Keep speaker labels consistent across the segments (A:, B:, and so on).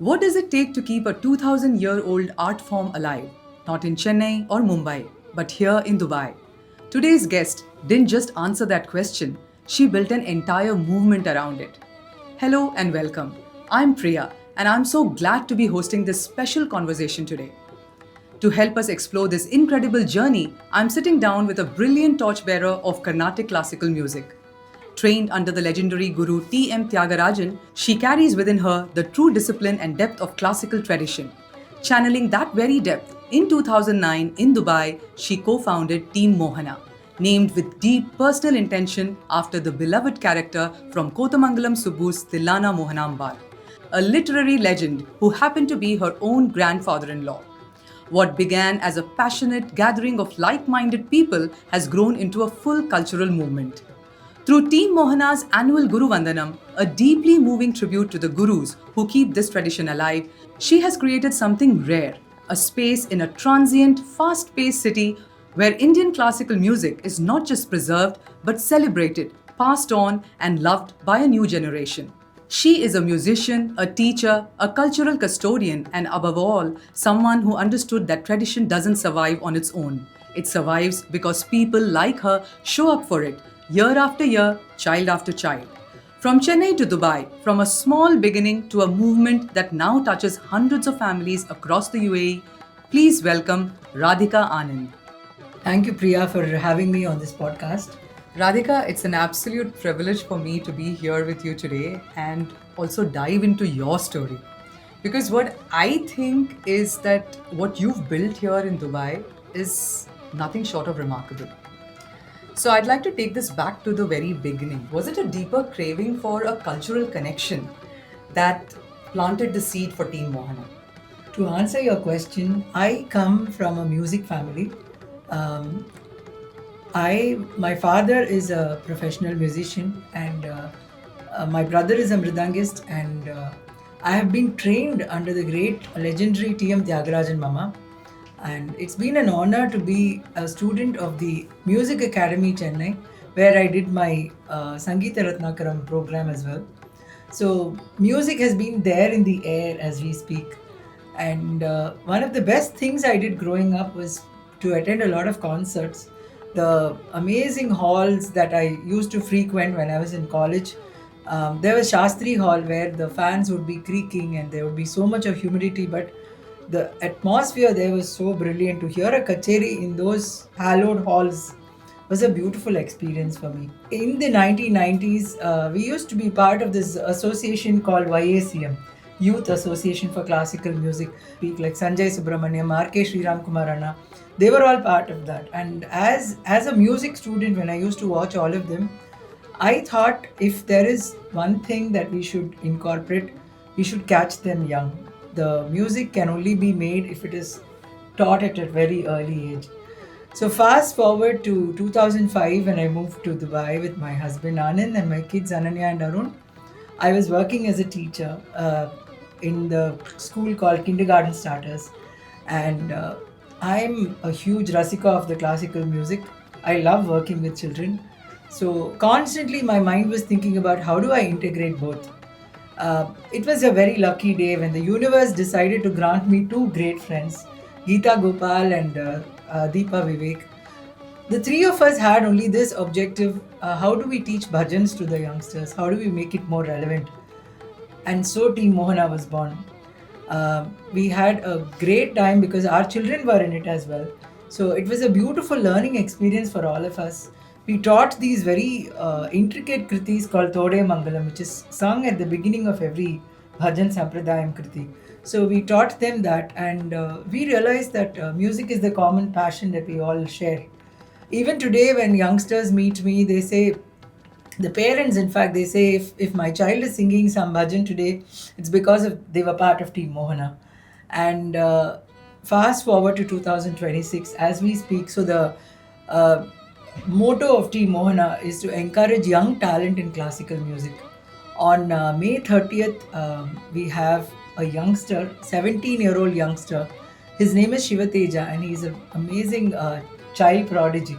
A: What does it take to keep a 2000-year-old art form alive? Not in Chennai or Mumbai, but here in Dubai. Today's guest didn't just answer that question, she built an entire movement around it. Hello and welcome. I'm Priya, and I'm so glad to be hosting this special conversation today. To help us explore this incredible journey, I'm sitting down with a brilliant torchbearer of Carnatic classical music. Trained under the legendary Guru T.M. Thyagarajan, she carries within her the true discipline and depth of classical tradition. Channeling that very depth, in 2009 in Dubai, she co-founded Team Mohana, named with deep personal intention after the beloved character from Kotamangalam Subbu's Tillana Mohanambar, a literary legend who happened to be her own grandfather-in-law. What began as a passionate gathering of like minded people has grown into a full cultural movement. Through Team Mohana's annual Guruvandanam, a deeply moving tribute to the Gurus who keep this tradition alive, she has created something rare, a space in a transient, fast paced city where Indian classical music is not just preserved but celebrated, passed on, and loved by a new generation. She is a musician, a teacher, a cultural custodian, and above all, someone who understood that tradition doesn't survive on its own. It survives because people like her show up for it, year after year, child after child. From Chennai to Dubai, from a small beginning to a movement that now touches hundreds of families across the UAE, please welcome Radhika Anand.
B: Thank you, Priya, for having me on this podcast.
A: Radhika, it's an absolute privilege for me to be here with you today and also dive into your story. Because what I think is that what you've built here in Dubai is nothing short of remarkable. So I'd like to take this back to the very beginning. Was it a deeper craving for a cultural connection that planted the seed for Team Mohana?
B: To answer your question, I come from a music family. Um, my father is a professional musician, and my brother is a mridangist, and I have been trained under the great legendary T.M. Thyagarajan Mama. And it's been an honor to be a student of the Music Academy Chennai, where I did my Sangeeta Ratnakaram program as well. So music has been there in the air as we speak. And one of the best things I did growing up was to attend a lot of concerts. The amazing halls that I used to frequent when I was in college. There was Shastri Hall where the fans would be creaking and there would be so much of humidity, but the atmosphere there was so brilliant. To hear a kacheri in those hallowed halls was a beautiful experience for me. In the 1990s, we used to be part of this association called YACM, Youth Association for Classical Music. People like Sanjay Subramaniam, R.K. Sriram Kumarana, they were all part of that. And as a music student, when I used to watch all of them, I thought if there is one thing that we should incorporate, we should catch them young. The music can only be made if it is taught at a very early age. So fast forward to 2005 when I moved to Dubai with my husband Anand and my kids Ananya and Arun. I was working as a teacher in the school called Kindergarten Starters, and I'm a huge rasika of the classical music. I love working with children. So constantly my mind was thinking about how do I integrate both. It was a very lucky day when the universe decided to grant me two great friends, Geeta Gopal and Deepa Vivek. The three of us had only this objective: how do we teach bhajans to the youngsters? How do we make it more relevant? And so Team Mohana was born. We had a great time because our children were in it as well. So it was a beautiful learning experience for all of us. We taught these very intricate kritis called Tode Mangalam, which is sung at the beginning of every bhajan sampradayam kriti. So we taught them that, and we realized that music is the common passion that we all share. Even today, when youngsters meet me, they say, the parents, in fact, they say if my child is singing some bhajan today, it's because of they were part of Team Mohana. And fast forward to 2026 as we speak. So the uh, motto of Team Mohana is to encourage young talent in classical music. On May 30th, we have a youngster, 17-year-old youngster. His name is Shivateja, and he's an amazing child prodigy.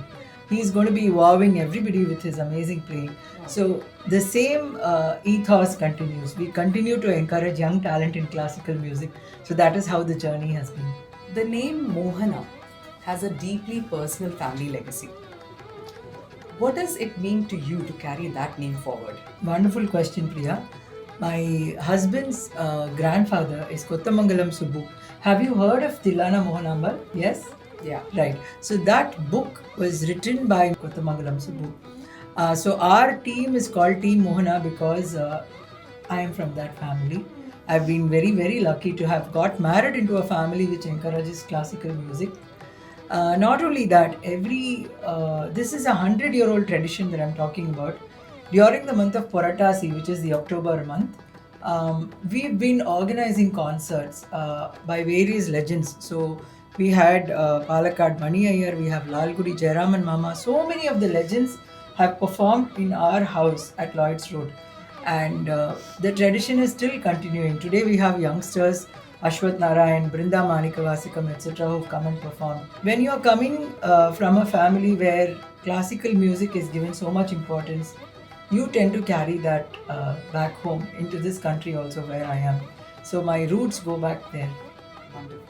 B: he's going to be wowing everybody with his amazing playing. So the same ethos continues. We continue to encourage young talent in classical music. So that is how the journey has been.
A: The name Mohana has a deeply personal family legacy. What does it mean to you to carry that name forward?
B: Wonderful question, Priya. My husband's grandfather is Kottamangalam Subbu. Have you heard of Tilana Mohanambal? Yes?
A: Yeah.
B: Right. So that book was written by Kottamangalam Subbu. So our team is called Team Mohana because I am from that family. I've been very, very lucky to have got married into a family which encourages classical music. Not only that, this is a 100-year-old tradition that I'm talking about. During the month of Puratasi, which is the October month, we've been organizing concerts by various legends. So we had Palakkad Mani Iyer, we have Lalgudi Jayaraman Mama. So many of the legends have performed in our house at Lloyd's Road. And the tradition is still continuing. Today we have youngsters, Ashwath Narayan, Brinda Manikavasikam, etc., who've come and performed. When you're coming from a family where classical music is given so much importance, you tend to carry that back home into this country also where I am. So my roots go back there.
A: Wonderful.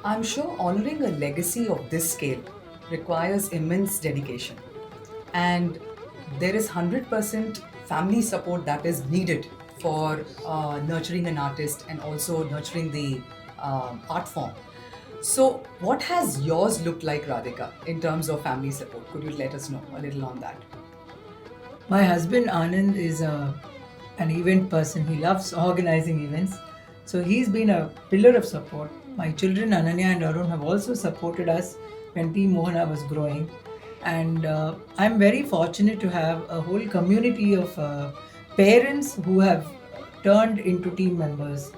A: I'm sure honoring a legacy of this scale requires immense dedication. And there is 100% family support that is needed for nurturing an artist and also nurturing the art form. So, what has yours looked like, Radhika, in terms of family support? Could you let us know a little on that?
B: My husband Anand is an event person. He loves organizing events. So he's been a pillar of support. My children Ananya and Arun have also supported us when Team Mohana was growing. And I'm very fortunate to have a whole community of parents who have turned into team members.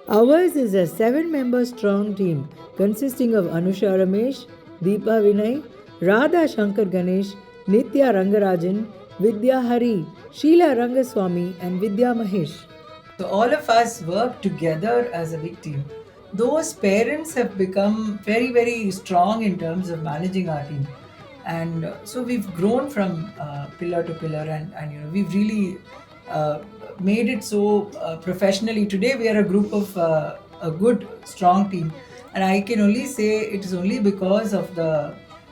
B: Ours is a 7-member strong team consisting of Anusha Ramesh, Deepa Vinay, Radha Shankar Ganesh, Nitya Rangarajan, Vidya Hari, Sheila Rangaswamy, and Vidya Mahesh. So all of us work together as a big team. Those parents have become very, very strong in terms of managing our team. And so we've grown from pillar to pillar, and you know, we've really made it so professionally. Today we are a group of a good, strong team. And I can only say it is only because of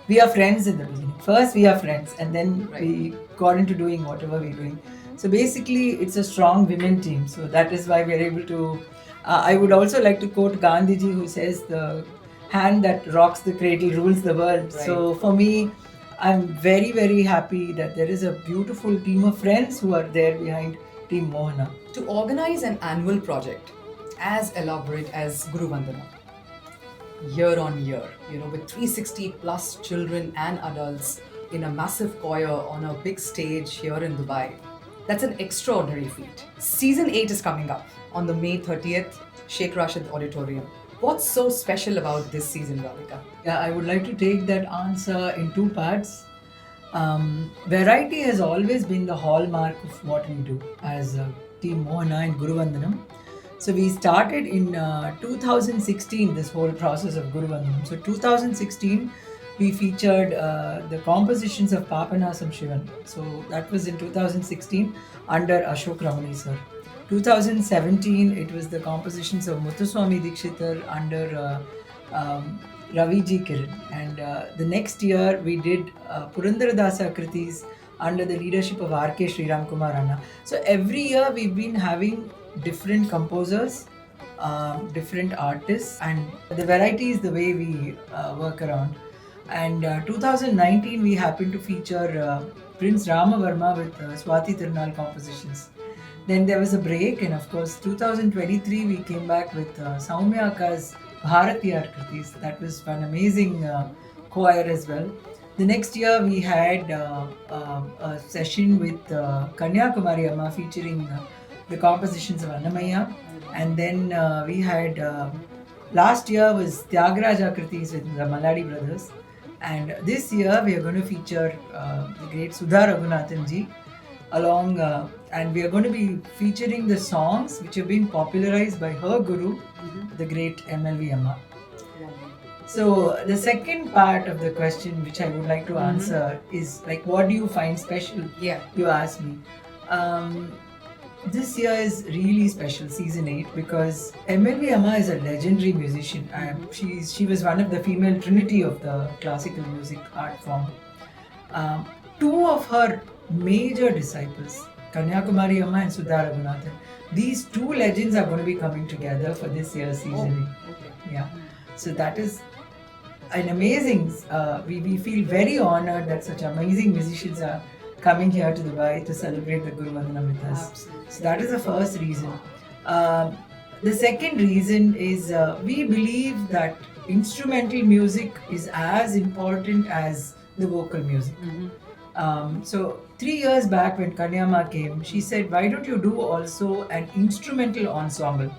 B: we are friends in the beginning. First we are friends, and then we got into doing whatever we're doing. So basically it's a strong women team. So that is why we are able to, I would also like to quote Gandhiji, who says the hand that rocks the cradle rules the world. Right. So for me, I'm very, very happy that there is a beautiful team of friends who are there behind Team Mohana.
A: To organize an annual project as elaborate as Guruvandanam, year on year, you know, with 360 plus children and adults in a massive choir on a big stage here in Dubai, that's an extraordinary feat. Season 8 is coming up on the May 30th, Sheikh Rashid Auditorium. What's so special about this season, Radhika?
B: Yeah, I would like to take that answer in two parts. Variety has always been the hallmark of what we do as Team Mohana and Guruvandanam. So we started in 2016 this whole process of Guruvandanam. So 2016 we featured the compositions of Papanasam Shivan. So that was in 2016 under Ashok Ramani sir. 2017 it was the compositions of Muthuswami Dikshitar under Raviji Kiran, and the next year we did Purandaradasa Kritis under the leadership of R.K. Sriram Kumar Anna. So every year we've been having different composers, different artists, and the variety is the way we work around. And 2019 we happened to feature Prince Ramavarma with Swati Tirunal compositions. Then there was a break, and of course 2023 we came back with Saumya Akka's Bharatiya Kritis. That was an amazing choir as well. The next year we had a session with Kanyakumari Amma featuring the compositions of Annamaya, and then we had last year was Thyagarajan Kritis with the Maladi brothers, and this year we are going to feature the great Sudha Raghunathan ji along, and we are going to be featuring the songs which have been popularized by her guru, the great MLV Amma. So the second part of the question, which I would like to answer, is like, what do you find special?
A: Yeah.
B: You asked me. Um, this year is really special, season 8, because MLV Amma is a legendary musician. She was one of the female trinity of the classical music art form. Um, Two of her major disciples, Kanyakumari Amma and Sudha Raghunathan, these two legends are going to be coming together for this year's season 8.
A: Okay.
B: Yeah. So that is an amazing, we feel very honored that such amazing musicians are coming here to Dubai to celebrate the Guruvandanam with us.
A: Absolutely.
B: So that is the first reason. The second reason is we believe that instrumental music is as important as the vocal music. So 3 years back when Kanyama came, she said, why don't you do also an instrumental ensemble?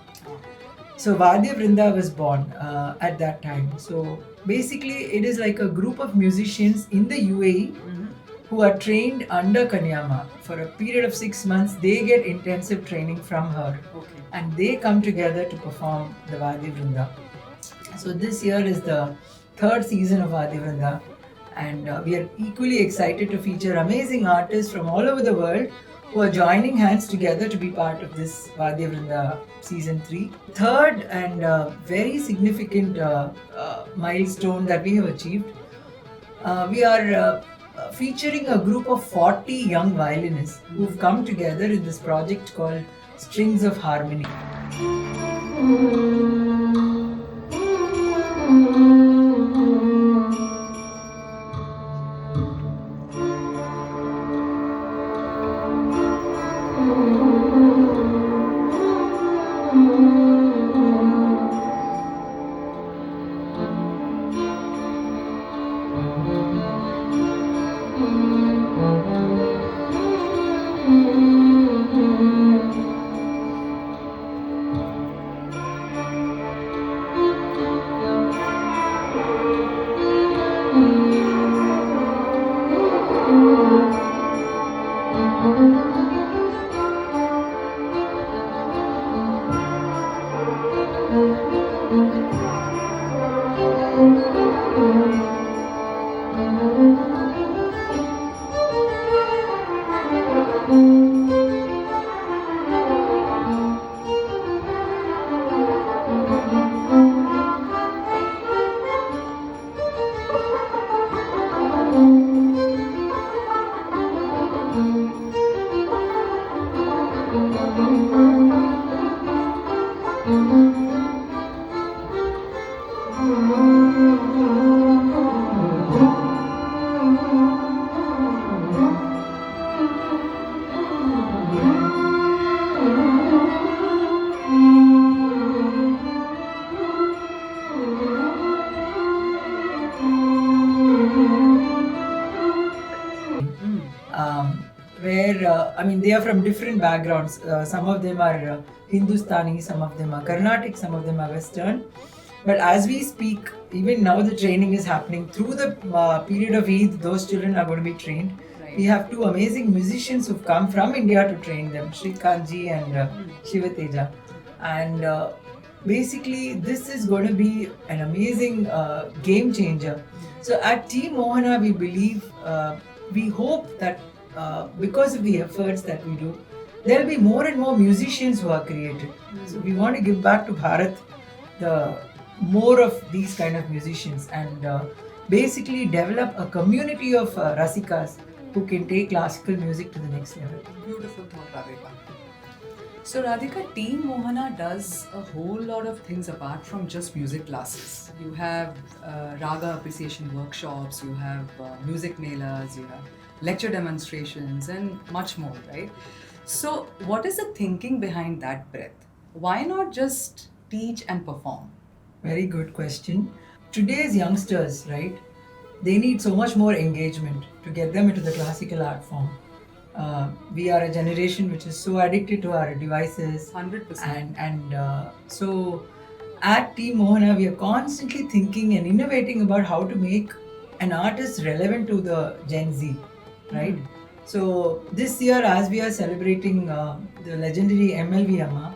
B: So Vadya Vrinda was born at that time. So basically it is like a group of musicians in the UAE who are trained under Kanyama for a period of 6 months. They get intensive training from her.
A: Okay.
B: And they come together to perform the Vadya Vrinda. So this year is the third season of Vadya Vrinda. And we are equally excited to feature amazing artists from all over the world who are joining hands together to be part of this Vadya Vrinda season 3. Third and very significant milestone that we have achieved, we are featuring a group of 40 young violinists who've come together in this project called Strings of Harmony. Where they are from different backgrounds. Some of them are Hindustani, some of them are Carnatic, some of them are Western. But as we speak, even now the training is happening. Through the period of Eid, those children are going to be trained.
A: Right.
B: We have two amazing musicians who've come from India to train them, Shrikantji and Shivateja. And basically, this is going to be an amazing game changer. So at Team Mohana, we believe, we hope that because of the efforts that we do, there will be more and more musicians who are created. So we want to give back to Bharat the more of these kind of musicians and basically develop a community of Rasikas who can take classical music to the next level.
A: Beautiful thought, Radhika. So Radhika, Team Mohana does a whole lot of things apart from just music classes. You have raga appreciation workshops, you have music melas, you have lecture demonstrations and much more, right? So what is the thinking behind that breadth? Why not just teach and perform?
B: Very good question. Today's youngsters, right, they need so much more engagement to get them into the classical art form. We are a generation which is so addicted to our devices.
A: 100%.
B: And so at Team Mohana, we are constantly thinking and innovating about how to make an artist relevant to the Gen Z, right? So this year, as we are celebrating the legendary MLV Amma,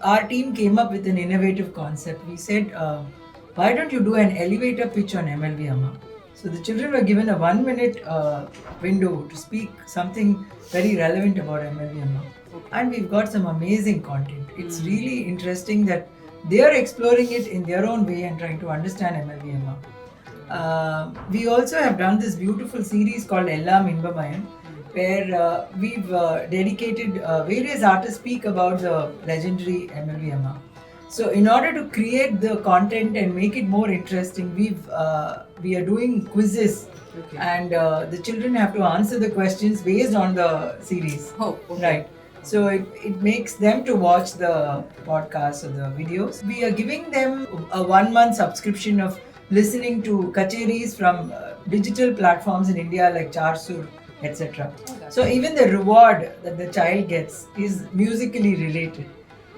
B: our team came up with an innovative concept. We said, why don't you do an elevator pitch on MLV Amma? So the children were given a 1 minute window to speak something very relevant about MLV Amma. And we've got some amazing content. It's really interesting that they are exploring it in their own way and trying to understand MLV Amma. We also have done this beautiful series called Ellam Inbamayan, where we've dedicated various artists speak about the legendary MLV Amma. So, in order to create the content and make it more interesting, we are doing quizzes, and the children have to answer the questions based on the series.
A: Oh, okay.
B: Right. So it makes them to watch the podcasts or the videos. We are giving them a 1 month subscription of listening to kacheris from digital platforms in India like Charsur, etc. So even the reward that the child gets is musically related.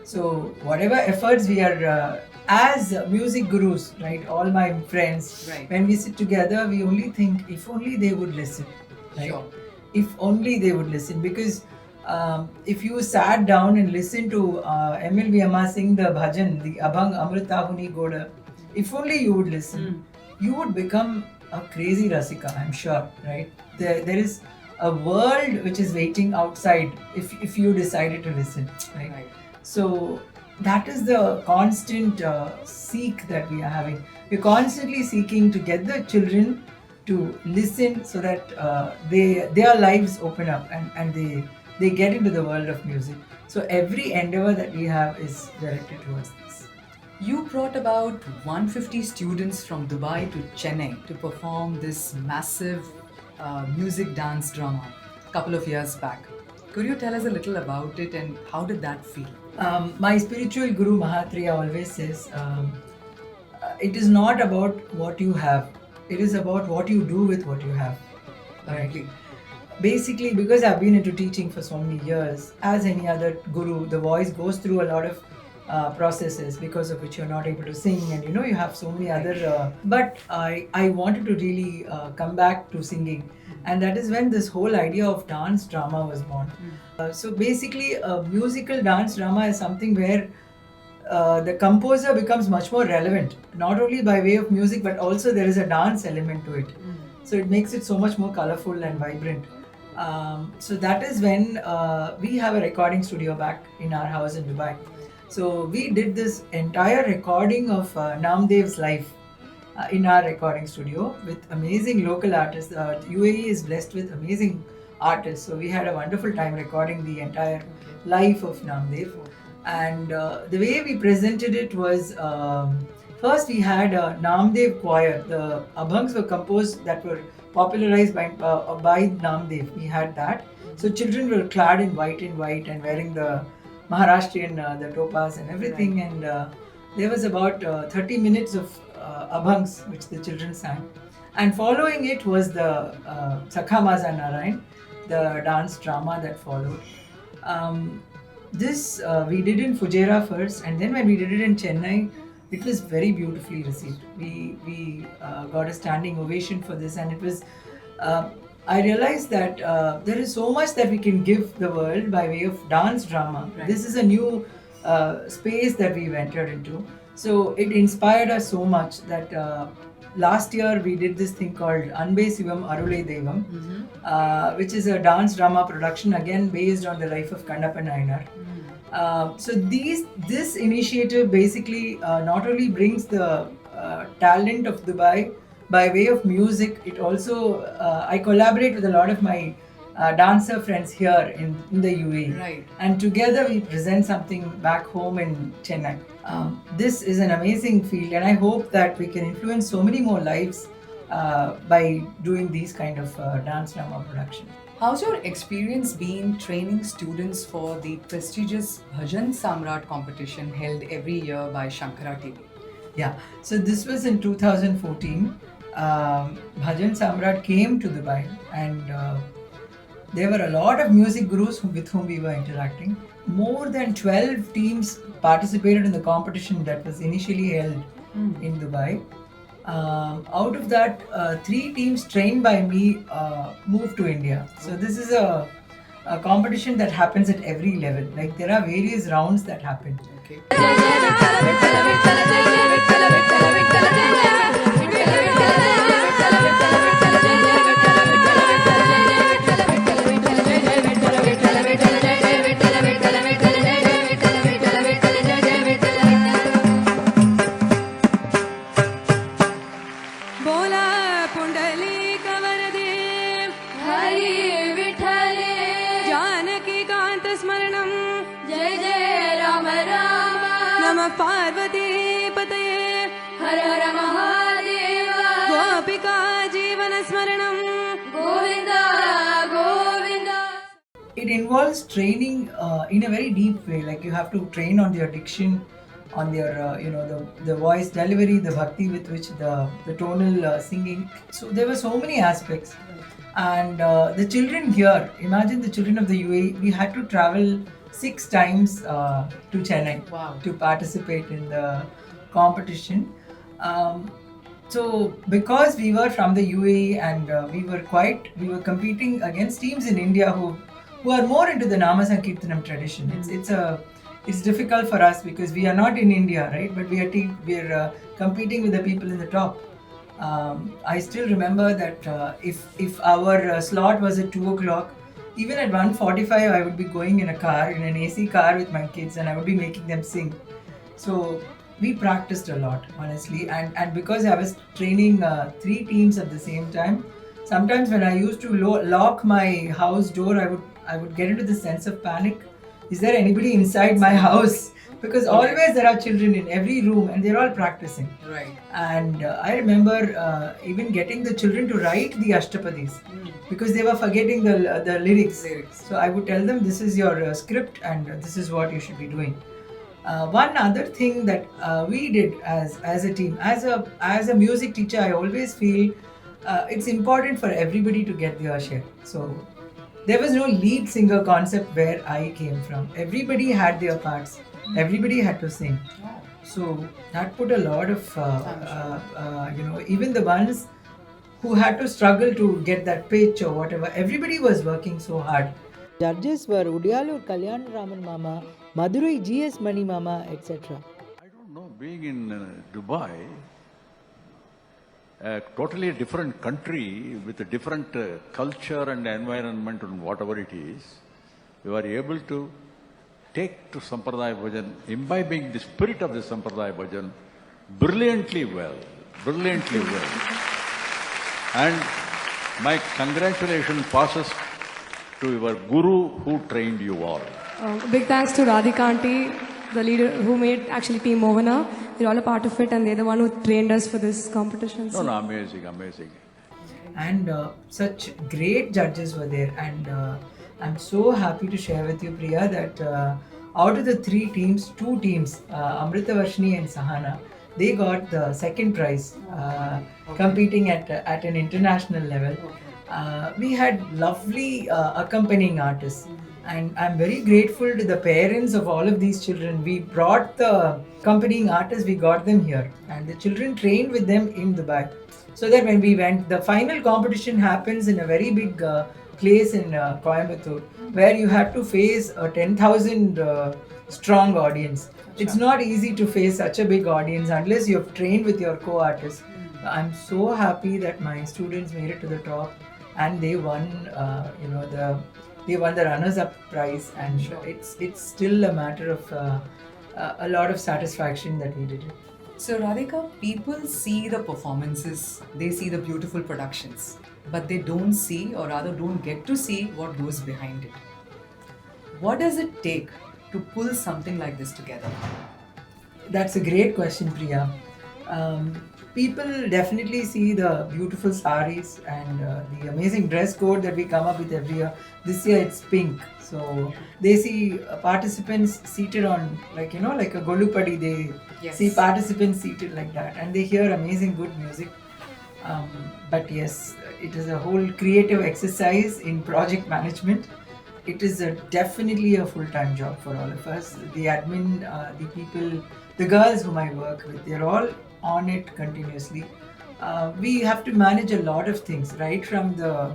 B: So whatever efforts we are as music gurus, right? All my friends,
A: Right.
B: when we sit together, we only think if only they would listen, right?
A: Sure.
B: If only they would listen, because if you sat down and listened to MLV Amma sing the bhajan, the Abhang Amritahuni Goda, if only you would listen, you would become a crazy Rasika, I'm sure, right? There is a world which is waiting outside if you decided to listen, right?
A: Right.
B: So that is the constant seek that we are having. We're constantly seeking to get the children to listen so that their lives open up and they get into the world of music. So every endeavor that we have is directed towards this.
A: You brought about 150 students from Dubai to Chennai to perform this massive music dance drama a couple of years back. Could you tell us a little about it and how did that feel?
B: My spiritual guru Mahatriya always says, it is not about what you have, it is about what you do with what you have.
A: Correctly.
B: Basically, because I've been into teaching for so many years, as any other guru, the voice goes through a lot of processes because of which you're not able to sing, and you have so many other. But I wanted to really come back to singing, and that is when this whole idea of dance drama was born. So basically, a musical dance drama is something where the composer becomes much more relevant, not only by way of music, but also there is a dance element to it. So it makes it so much more colorful and vibrant. So that is when we have a recording studio back in our house in Dubai. So we did this entire recording of Namdev's life in our recording studio with amazing local artists. UAE is blessed with amazing artists. So we had a wonderful time recording the entire life of Namdev. And the way we presented it was, first we had a Namdev choir. The abhangs were composed that were popularized by Namdev. We had that. So children were clad in white and wearing the Maharashtrian, the topas and everything. Right. And there was about 30 minutes of abhangs which the children sang. And following it was the Sakha Maza Narayan, the dance drama that followed. This we did in Fujairah first, and then when we did it in Chennai, it was very beautifully received. We got a standing ovation for this, and it was. I realized that there is so much that we can give the world by way of dance drama. Right. This is a new space that we've entered into. So it inspired us so much that last year we did this thing called Anbe Sivam Arule Devam, which is a dance drama production again based on the life of Kannappa Nayanar. So this initiative basically not only brings the talent of Dubai by way of music, it also I collaborate with a lot of my dancer friends here in the UAE.
A: Right.
B: And together we present something back home in Chennai. This is an amazing field, and I hope that we can influence so many more lives by doing these kind of dance drama production.
A: How's your experience been training students for the prestigious Bhajan Samrat competition held every year by Shankara TV?
B: Yeah, so this was in 2014. Bhajan Samrat came to Dubai, and there were a lot of music gurus with whom we were interacting. More than 12 teams participated in the competition that was initially held in Dubai. Out of that, 3 teams trained by me moved to India. So this is a competition that happens at every level. Like there are various rounds that happen.
A: Okay.
C: Namah Parvati Pataye Har Har Mahadeva Gopika Jeevana Smaranam Govinda Govinda.
B: It involves training in a very deep way. Like you have to train on their diction, on their the voice delivery, the bhakti with which the tonal singing. So there were so many aspects. And the children here, imagine the children of the UAE, we had to travel 6 times to Chennai.
A: Wow.
B: To participate in the competition. So because we were from the UAE and we were competing against teams in India who are more into the Nama Sankirtanam tradition. It's difficult for us because we are not in India, right? But we are competing with the people in the top. I still remember that if our slot was at 2 o'clock, even at 1:45 I would be going in an AC car with my kids, and I would be making them sing. So we practiced a lot, honestly, and because I was training 3 teams at the same time, sometimes when I used to lock my house door, I would get into the sense of panic. Is there anybody inside my house? Because always there are children in every room and they're all practicing.
A: Right.
B: And I remember even getting the children to write the Ashtapadis because they were forgetting the lyrics. So I would tell them, this is your script and this is what you should be doing. One other thing that we did as a team, as a music teacher, I always feel it's important for everybody to get their share. So there was no lead singer concept where I came from. Everybody had their parts. Everybody had to sing. So that put a lot of, even the ones who had to struggle to get that pitch or whatever, everybody was working so hard. Judges were Udiyalur Kalyan Raman Mama, Madurai GS Mani Mama, etc.
D: I don't know, being in Dubai, a totally different country with a different culture and environment and whatever it is, we were able to take to Sampradaya Bhajan, imbibing the spirit of the Sampradaya Bhajan brilliantly well. And my congratulations passes to your Guru who trained you all.
C: Big thanks to Radhika Aunty, the leader who made actually Team Mohana. They're all a part of it and they're the one who trained us for this competition.
D: No, amazing.
B: And such great judges were there, and I'm so happy to share with you, Priya, that out of the 3 teams, 2 teams, Amrita Varshini and Sahana, they got the second prize, competing at an international level. We had lovely accompanying artists, and I'm very grateful to the parents of all of these children. We brought the accompanying artists, we got them here, and the children trained with them in Dubai. So that when we went, the final competition happens in a very big place in Coimbatore, where you have to face a 10,000 strong audience. It's not easy to face such a big audience unless you've trained with your co-artists. I'm so happy that my students made it to the top, and they won. They won the runners-up prize, and it's still a matter of a lot of satisfaction that we did it.
A: So Radhika, people see the performances, they see the beautiful productions, but they don't see, or rather don't get to see, what goes behind it. What does it take to pull something like this together?
B: That's a great question, Priya. People definitely see the beautiful saris and the amazing dress code that we come up with every year. This year it's pink. So they see participants seated on, like a golupadi, they see participants seated like that, and they hear amazing good music. But yes, it is a whole creative exercise in project management. It is definitely a full-time job for all of us. The admin, the people, the girls whom I work with, they're all on it continuously. We have to manage a lot of things, right from the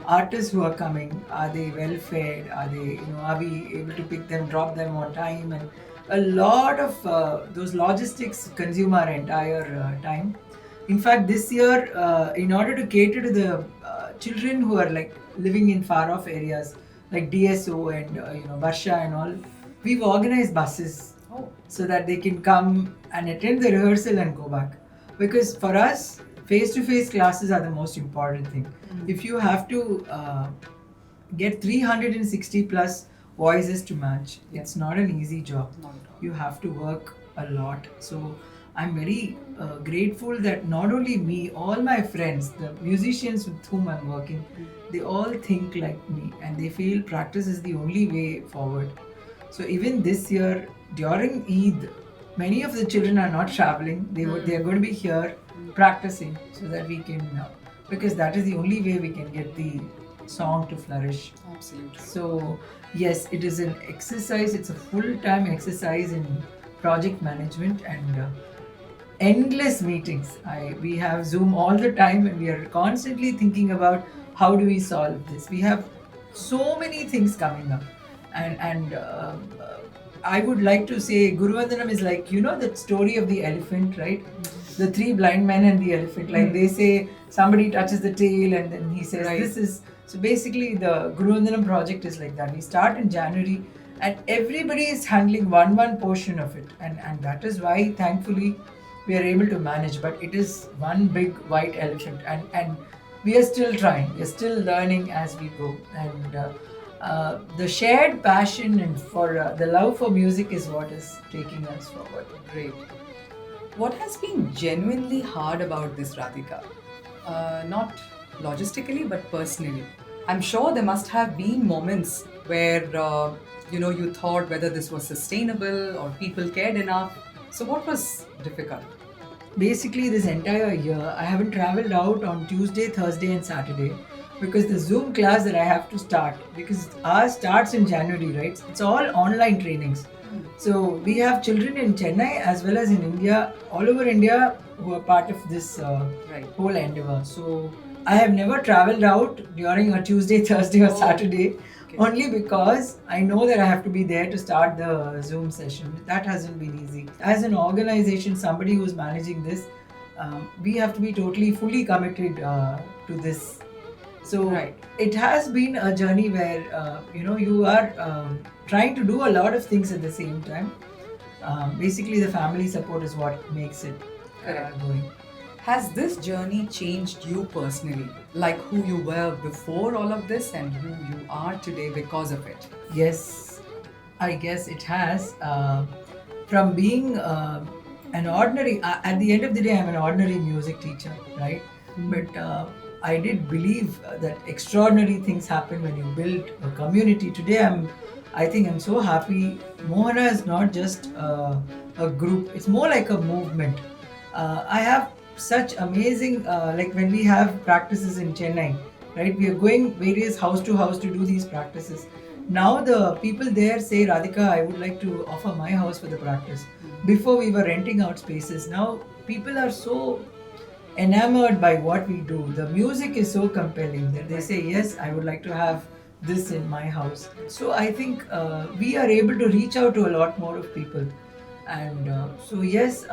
B: artists who are coming. Are they well fed? Are we able to pick them, drop them on time? And a lot of those logistics consume our entire time. In fact, this year, in order to cater to the children who are like living in far off areas like DSO and Varsha and all, we've organized buses so that they can come and attend the rehearsal and go back. Because for us, face-to-face classes are the most important thing. If you have to get 360 plus voices to match. It's not an easy job.
A: Not at all.
B: You have to work a lot. So I'm very grateful that not only me, all my friends, the musicians with whom I'm working, they all think like me and they feel practice is the only way forward. So even this year during Eid, many of the children are not traveling. They are going to be here practicing so that we can, because that is the only way we can get the song to flourish.
A: Absolutely.
B: So yes, it is an exercise. It's a full-time exercise in project management and endless meetings. We have Zoom all the time, and we are constantly thinking about how do we solve this. We have so many things coming up, and I would like to say Guruvandanam is like, you know, that story of the elephant, right? The three blind men and the elephant. Like they say, somebody touches the tail, and then he says,
A: Right.
B: "This is." So basically, the Guruvandanam project is like that. We start in January, and everybody is handling one portion of it, and that is why, thankfully, we are able to manage. But it is one big white elephant, and we are still trying. We are still learning as we go, and the shared passion and for the love for music is what is taking us forward.
A: Great. What has been genuinely hard about this, Radhika? Not logistically, but personally. I'm sure there must have been moments where you thought whether this was sustainable or people cared enough. So what was difficult?
B: Basically, this entire year, I haven't traveled out on Tuesday, Thursday, and Saturday because the Zoom class that I have to start, because ours starts in January, right? It's all online trainings. So we have children in Chennai as well as in India, all over India, who are part of this
A: Right.
B: whole endeavor. So I have never traveled out during a Tuesday, Thursday, or Saturday.
A: Okay.
B: Only because I know that I have to be there to start the Zoom session. That hasn't been easy. As an organization, somebody who's managing this, we have to be totally, fully committed to this. So
A: Right.
B: it has been a journey where you are trying to do a lot of things at the same time. Basically, the family support is what makes it
A: Correct.
B: going.
A: Has this journey changed you personally? Like who you were before all of this and who you are today because of it?
B: Yes, I guess it has. From being an ordinary, at the end of the day, I'm an ordinary music teacher, right? But I did believe that extraordinary things happen when you build a community. Today, I think I'm so happy. Mohana is not just a group; it's more like a movement. I have such amazing, like when we have practices in Chennai, right? We are going various house to house to do these practices. Now the people there say, Radhika, I would like to offer my house for the practice. Before we were renting out spaces. Now people are so enamored by what we do. The music is so compelling that they say, yes, I would like to have this in my house. So I think we are able to reach out to a lot more of people. And so yes,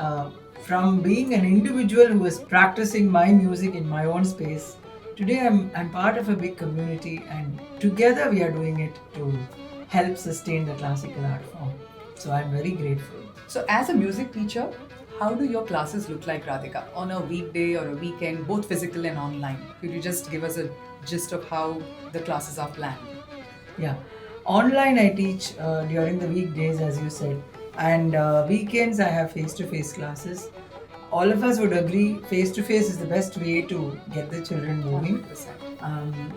B: from being an individual who was practicing my music in my own space, today I'm part of a big community, and together we are doing it to help sustain the classical art form. So I'm very grateful.
A: So, as a music teacher, how do your classes look like, Radhika? On a weekday or a weekend, both physical and online? Could you just give us a gist of how the classes are planned?
B: Yeah, online I teach during the weekdays, as you said, and weekends I have face-to-face classes. All of us would agree face-to-face is the best way to get the children moving.
A: 100%.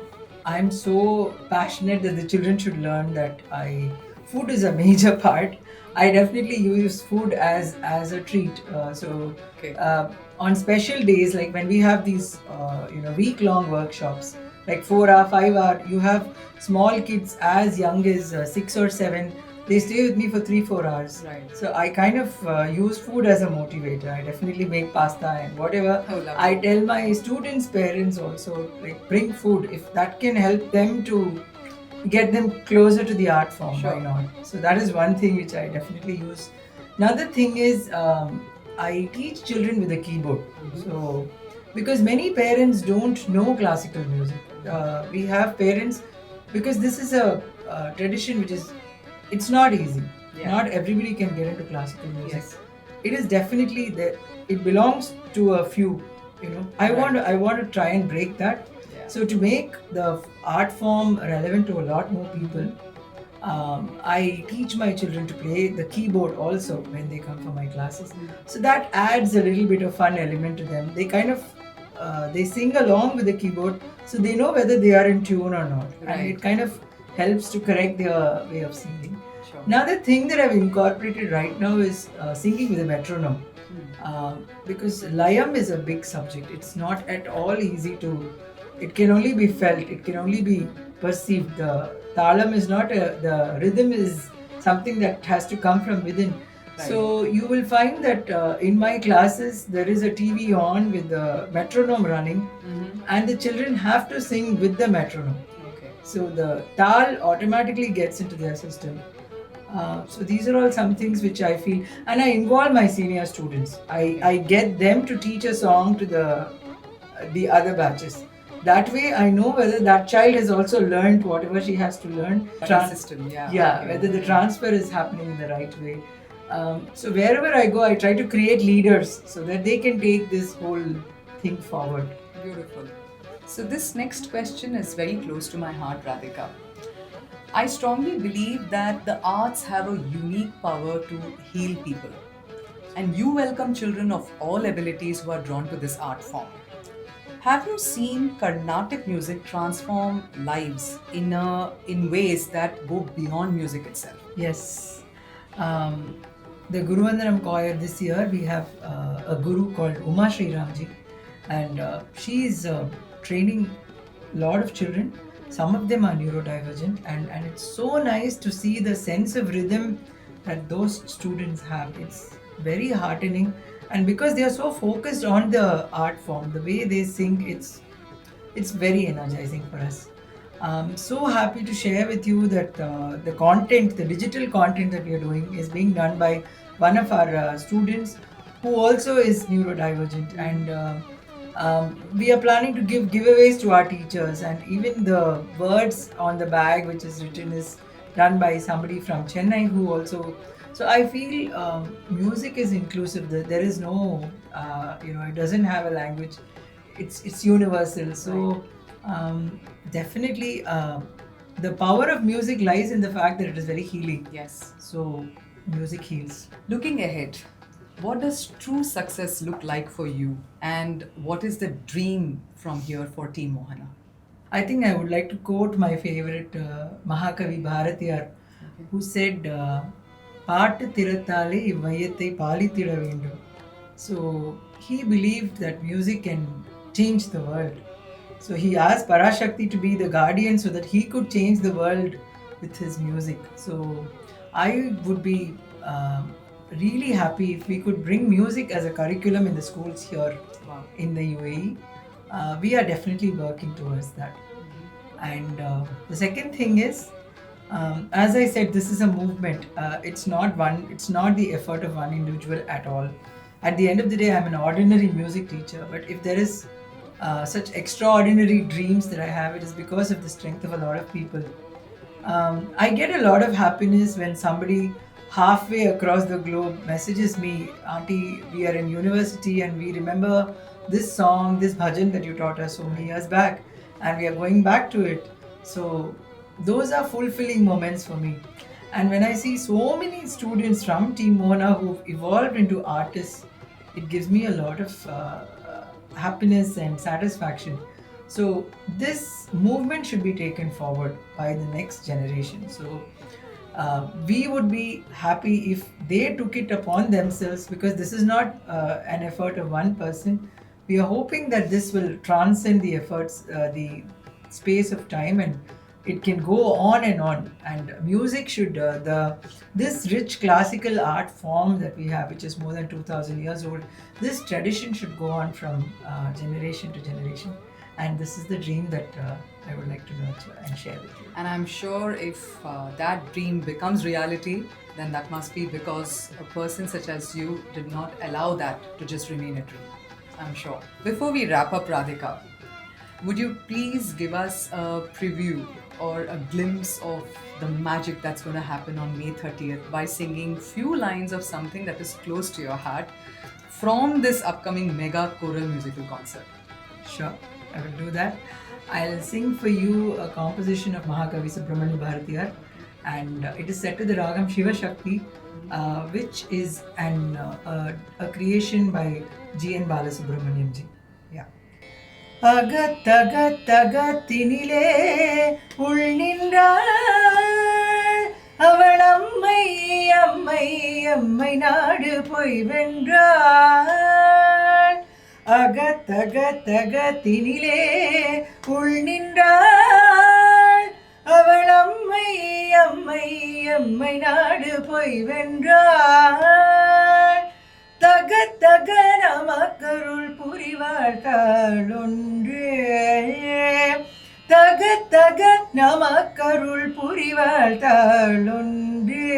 B: I'm so passionate that the children should learn that food is a major part. I definitely use food as a treat.
A: Okay.
B: On special days, like when we have these week-long workshops, like 4 hour, 5 hour, you have small kids as young as 6 or 7. They stay with me for 3-4 hours.
A: Right.
B: So I kind of use food as a motivator. I definitely make pasta and whatever.
A: Oh, lovely.
B: I tell my students' parents also, like, bring food if that can help them to get them closer to the art form.
A: Sure.
B: Why not? So that is one thing which I definitely use. Another thing is I teach children with a keyboard. So because many parents don't know classical music, we have parents, because this is a tradition which is, it's not easy.
A: Yeah.
B: Not everybody can get into classical music.
A: Yes.
B: It is definitely there. It belongs to a few. I want to try and break that.
A: Yeah.
B: So to make the art form relevant to a lot more people, I teach my children to play the keyboard also when they come for my classes. So that adds a little bit of fun element to them. They kind of they sing along with the keyboard, so they know whether they are in tune or not, and
A: Right.
B: it kind of helps to correct their way of singing.
A: Sure.
B: Another thing that I've incorporated right now is singing with a metronome. Because Layam is a big subject. It's not at all easy to. It can only be felt. It can only be perceived. The talam is not the rhythm is something that has to come from within.
A: Right.
B: So you will find that in my classes there is a TV on with the metronome running, and the children have to sing with the metronome.
A: Okay.
B: So the tal automatically gets into their system. So these are all some things which I feel, and I involve my senior students. I get them to teach a song to the other batches. That way, I know whether that child has also learned whatever she has to learn.
A: System, yeah.
B: Yeah,
A: Okay.
B: whether the transfer is happening in the right way. So wherever I go, I try to create leaders so that they can take this whole thing forward.
A: Beautiful. So this next question is very close to my heart, Radhika. I strongly believe that the arts have a unique power to heal people. And you welcome children of all abilities who are drawn to this art form. Have you seen Carnatic music transform lives in ways that go beyond music itself?
B: Yes. The Guruvandanam choir this year, we have a guru called Uma Sri Ramji, and she is training a lot of children. Some of them are neurodivergent, and it's so nice to see the sense of rhythm that those students have. It's very heartening, and because they are so focused on the art form, the way they sing, it's very energizing for us. I'm so happy to share with you that the content, the digital content that we are doing, is being done by one of our students who also is neurodivergent, and we are planning to give giveaways to our teachers, and even the words on the bag which is written is done by somebody from Chennai who also. So I feel music is inclusive. There is no, it doesn't have a language. It's universal. So definitely, the power of music lies in the fact that it is very healing.
A: Yes.
B: So music heals.
A: Looking ahead, what does true success look like for you? And what is the dream from here for Team Mohana?
B: I think I would like to quote my favorite Mahakavi Bharatiyar, who said, "Paattu thirathale ivvayathai paalitida vendum." So he believed that music can change the world. So he asked Parashakti to be the guardian so that he could change the world with his music. So I would be really happy if we could bring music as a curriculum in the schools here in the UAE. We are definitely working towards that. And the second thing is, as I said, this is a movement. It's not the effort of one individual at all. At the end of the day, I'm an ordinary music teacher, but if there is such extraordinary dreams that I have, it is because of the strength of a lot of people. I get a lot of happiness when somebody halfway across the globe messages me, "Auntie, we are in university and we remember this song, this bhajan that you taught us so many years back, and we are going back to it." So those are fulfilling moments for me. And when I see so many students from Team Mohana who've evolved into artists, it gives me a lot of happiness and satisfaction. So this movement should be taken forward by the next generation. So we would be happy if they took it upon themselves, because this is not an effort of one person. We are hoping that this will transcend the efforts, the space of time, and it can go on and on. And music should this rich classical art form that we have, which is more than 2,000 years old, this tradition should go on from generation to generation. And this is the dream that I would like to nurture and share with you.
A: And I'm sure if that dream becomes reality, then that must be because a person such as you did not allow that to just remain a dream. I'm sure. Before we wrap up, Radhika, would you please give us a preview or a glimpse of the magic that's going to happen on May 30th by singing few lines of something that is close to your heart from this upcoming mega choral musical concert?
B: Sure, I will do that. I'll sing for you a composition of Mahakavi Subramanya Bharatiyar. and it is set to the Ragam Shiva Shakti, which is a creation by G.N. Balasubramaniam ji. Yeah. அகத்தகத்தகத்தினிலே உள் நின்றாள் அவள் அம்மை அம்மை அம்மை நாடு போய் வென்றாள். அகத்தகத்தகத்தினிலே உள் நின்றாள் அவள் அம்மை அம்மை அம்மை நாடு போய் வென்றாள். தக தக நமக்கருள் புரிவாள் தாளொன்றே. தக தக நமக்கருள் புரிவாள் தாளொன்றே.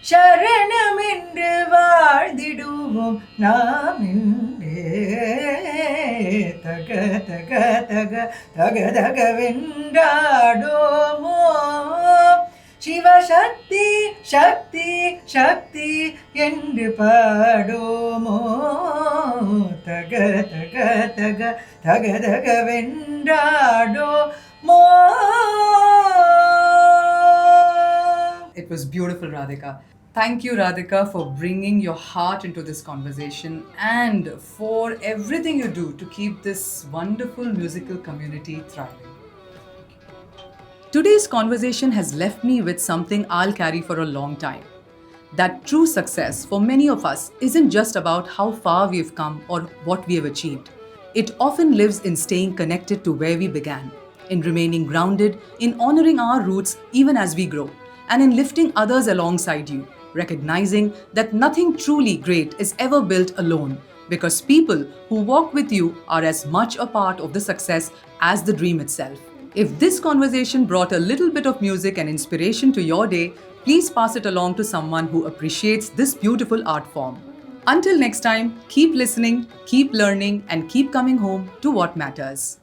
B: சரணமென்று வாழ்ந்திடுவோம் நாம் என்றே. தக தக தக தக தக வென்றாடோமோ. சிவசக்தி சக்தி சக்தி என்று பாடோமோ. தக தக தக தக தக வென்றாடோமோ.
A: It was beautiful, Radhika. Thank you, Radhika, for bringing your heart into this conversation and for everything you do to keep this wonderful musical community thriving. Today's conversation has left me with something I'll carry for a long time. That true success for many of us isn't just about how far we've come or what we have achieved. It often lives in staying connected to where we began, in remaining grounded, in honoring our roots even as we grow, and in lifting others alongside you, recognizing that nothing truly great is ever built alone, because people who walk with you are as much a part of the success as the dream itself. If this conversation brought a little bit of music and inspiration to your day, please pass it along to someone who appreciates this beautiful art form. Until next time, keep listening, keep learning, and keep coming home to what matters.